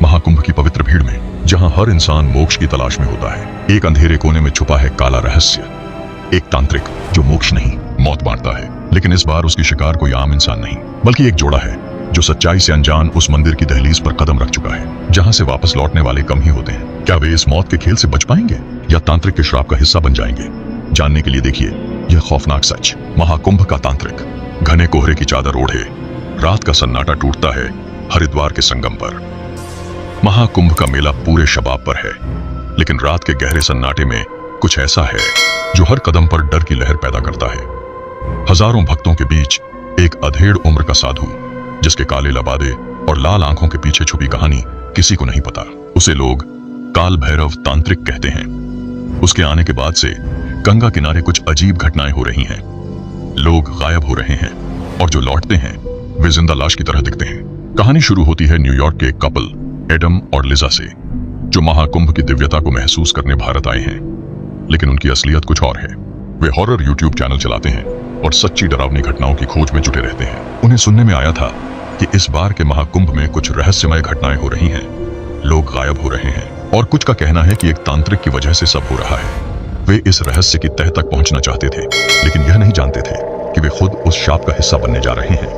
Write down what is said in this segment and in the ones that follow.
महाकुंभ की पवित्र भीड़ में, जहां हर इंसान मोक्ष की तलाश में होता है, एक अंधेरे कोने में छुपा है काला रहस्य। एक तांत्रिक जो मोक्ष नहीं, मौत बांटता है। लेकिन इस बार उसकी शिकार कोई आम इंसान नहीं, बल्कि एक जोड़ा है जो सच्चाई से अनजान उस मंदिर की दहलीज पर कदम रख चुका है, जहां से वापस लौटने वाले कम ही होते हैं। क्या वे इस मौत के खेल से बच पाएंगे या तांत्रिक के श्राप का हिस्सा बन जाएंगे? जानने के लिए देखिए यह खौफनाक सच। महाकुंभ का तांत्रिक। घने कोहरे की चादर ओढ़े रात का सन्नाटा टूटता है हरिद्वार के संगम पर। महाकुंभ का मेला पूरे शबाब पर है, लेकिन रात के गहरे सन्नाटे में कुछ ऐसा है जो हर कदम पर डर की लहर पैदा करता है। हजारों भक्तों के बीच एक अधेड़ उम्र का साधु, जिसके काले लबादे और लाल आंखों के पीछे छुपी कहानी किसी को नहीं पता। उसे लोग काल भैरव तांत्रिक कहते हैं। उसके आने के बाद से गंगा किनारे कुछ अजीब घटनाएं हो रही हैं। लोग गायब हो रहे हैं और जो लौटते हैं वे जिंदा लाश की तरह दिखते हैं। कहानी शुरू होती है न्यूयॉर्क के एक कपल एडम और लिजा से, जो महाकुंभ की दिव्यता को महसूस करने भारत आए हैं। लेकिन उनकी असलियत कुछ और है। वे हॉरर यूट्यूब चैनल चलाते हैं और सच्ची डरावनी घटनाओं की खोज में जुटे रहते हैं। उन्हें सुनने में आया था कि इस बार के महाकुंभ में कुछ रहस्यमय घटनाएं हो रही हैं, लोग गायब हो रहे हैं और कुछ का कहना है कि एक तांत्रिक की वजह से सब हो रहा है। वे इस रहस्य की तह तक पहुंचना चाहते थे, लेकिन यह नहीं जानते थे कि वे खुद उस शाप का हिस्सा बनने जा रहे हैं।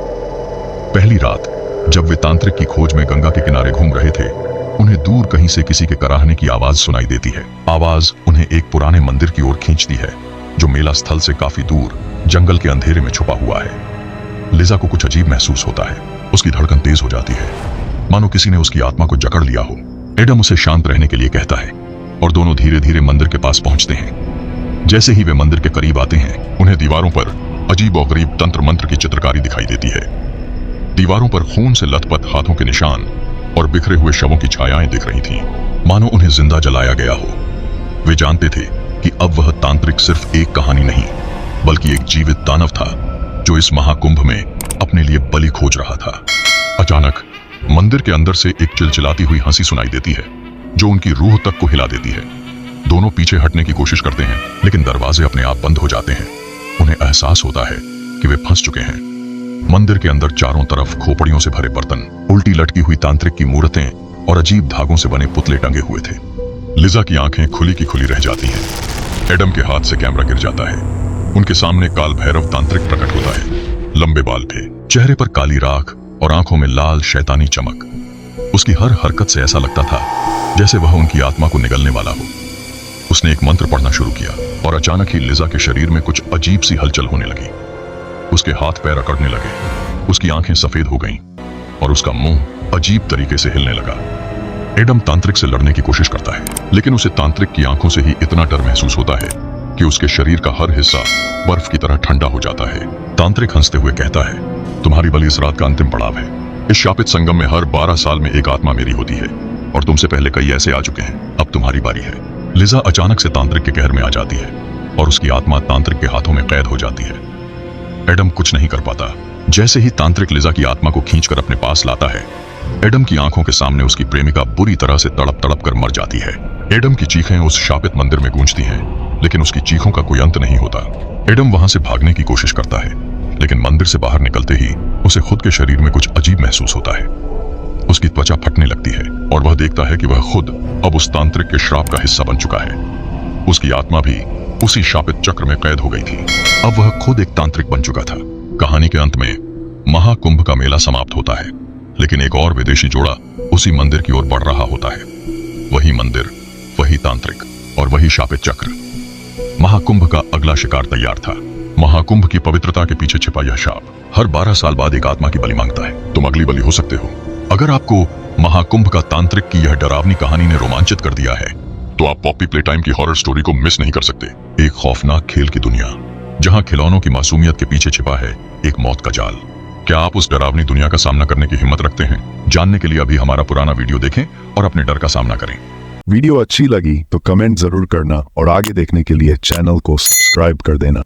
पहली रात जब वे तांत्रिक की खोज में गंगा के किनारे घूम रहे थे, उन्हें दूर कहीं से किसी के कराहने की आवाज सुनाई देती है। आवाज उन्हें एक पुराने मंदिर की ओर खींचती है, जो मेला स्थल से काफी दूर जंगल के अंधेरे में छुपा हुआ है। लिजा को कुछ अजीब महसूस होता है। उसकी धड़कन तेज हो जाती है, मानो किसी ने उसकी आत्मा को जकड़ लिया हो। एडम उसे शांत रहने के लिए कहता है और दोनों धीरे धीरे मंदिर के पास पहुंचते हैं। जैसे ही वे मंदिर के करीब आते हैं, उन्हें दीवारों पर अजीब और गरीब तंत्र मंत्र की चित्रकारी दिखाई देती है। दीवारों पर खून से लथपथ हाथों के निशान और बिखरे हुए शवों की छायाएं दिख रही थीं, मानो उन्हें जिंदा जलाया गया हो। वे जानते थे कि अब वह तांत्रिक सिर्फ एक कहानी नहीं, बल्कि एक जीवित दानव था जो इस महाकुंभ में अपने लिए बलि खोज रहा था। अचानक मंदिर के अंदर से एक चिलचिलाती हुई हंसी सुनाई देती है, जो उनकी रूह तक को हिला देती है। दोनों पीछे हटने की कोशिश करते हैं, लेकिन दरवाजे अपने आप बंद हो जाते हैं। उन्हें एहसास होता है कि वे फंस चुके हैं। मंदिर के अंदर चारों तरफ खोपड़ियों से भरे बर्तन, उल्टी लटकी हुई तांत्रिक की मूर्तें और अजीब धागों से बने पुतले टंगे हुए थे। लिजा की आंखें खुली की खुली रह जाती हैं। एडम के हाथ से कैमरा गिर जाता है। उनके सामने काल भैरव तांत्रिक प्रकट होता है। लंबे बाल थे, चेहरे पर काली राख और आंखों में लाल शैतानी चमक। उसकी हर हरकत से ऐसा लगता था जैसे वह उनकी आत्मा को निगलने वाला हो। उसने एक मंत्र पढ़ना शुरू किया और अचानक ही लिजा के शरीर में कुछ अजीब सी हलचल होने लगी। उसके हाथ पैर अकड़ने लगे, उसकी आंखें सफेद हो गईं और उसका मुंह अजीब तरीके से हिलने लगा। एडम तांत्रिक से लड़ने की कोशिश करता है, लेकिन उसे तांत्रिक की आंखों से ही इतना डर महसूस होता है कि उसके शरीर का हर हिस्सा बर्फ की तरह ठंडा हो जाता है। तांत्रिक हंसते हुए कहता है, तुम्हारी बलि इस रात का अंतिम पड़ाव है। इस शापित संगम में हर 12 साल में एक आत्मा मेरी होती है और तुमसे पहले कई ऐसे आ चुके हैं। अब तुम्हारी बारी है। लिजा अचानक से तांत्रिक के कहर में आ जाती है और उसकी आत्मा तांत्रिक के हाथों में कैद हो जाती है। एडम कुछ नहीं कर पाता। जैसे ही तांत्रिक लिजा की आत्मा को खींचकर अपने पास लाता है, एडम की आंखों के सामने उसकी प्रेमिका बुरी तरह से तड़प तड़प कर मर जाती है। एडम की चीखें उस शापित मंदिर में गूंजती हैं, लेकिन उसकी चीखों का कोई अंत नहीं होता। एडम वहां से भागने की कोशिश करता है, लेकिन मंदिर से बाहर निकलते ही उसे खुद के शरीर में कुछ अजीब महसूस होता है। उसकी त्वचा फटने लगती है और वह देखता है कि वह खुद अब उस तांत्रिक के श्राप का हिस्सा बन चुका है। उसकी आत्मा भी उसी शापित चक्र में कैद हो गई थी। अब वह खुद एक तांत्रिक बन चुका था। कहानी के अंत में महाकुंभ का मेला समाप्त होता है, लेकिन एक और विदेशी जोड़ा उसी मंदिर की ओर बढ़ रहा होता है। वही मंदिर, वही तांत्रिक और वही शापित चक्र। महाकुंभ का अगला शिकार तैयार था। महाकुंभ की पवित्रता के पीछे छिपा यह शाप हर 12 साल बाद एक आत्मा की बलि मांगता है। तुम अगली बलि हो सकते हो। अगर आपको महाकुंभ का तांत्रिक की यह डरावनी कहानी ने रोमांचित कर दिया है, तो आप पॉपी प्ले टाइम की हॉरर स्टोरी को मिस नहीं कर सकते। एक खौफनाक खेल की दुनिया, जहां खिलौनों की मासूमियत के पीछे छिपा है एक मौत का जाल। क्या आप उस डरावनी दुनिया का सामना करने की हिम्मत रखते हैं? जानने के लिए अभी हमारा पुराना वीडियो देखें और अपने डर का सामना करें। वीडियो अच्छी लगी तो कमेंट जरूर करना और आगे देखने के लिए चैनल को सब्सक्राइब कर देना।